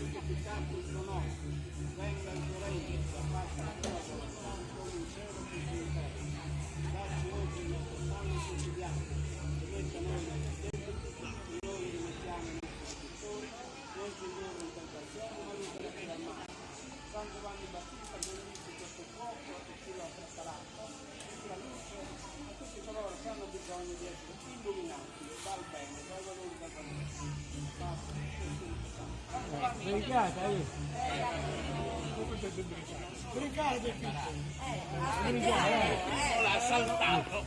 santificato il tuo nome, venga il tuo regno, sia fatta la tua volontà, come in cielo così in terra. Dacci oggi il nostro pane quotidiano, rimetta noi nelle debiti, e noi rimettiamo i nostri debitori, non ci indurre in tentazione, ma liberaci dal male. San Giovanni Battista benedice questo fuoco e chi lo sarà, la luce a tutti coloro che hanno bisogno di essere illuminati dal bene, dal valore del valore. Brigata, io. Brigata, l'ha saltato.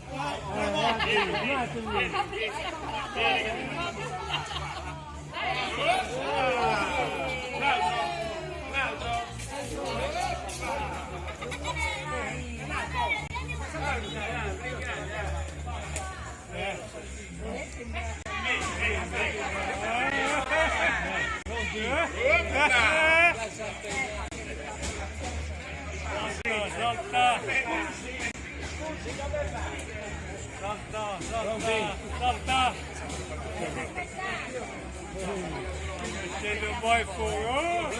Salta! Mettete un po' il fuoco!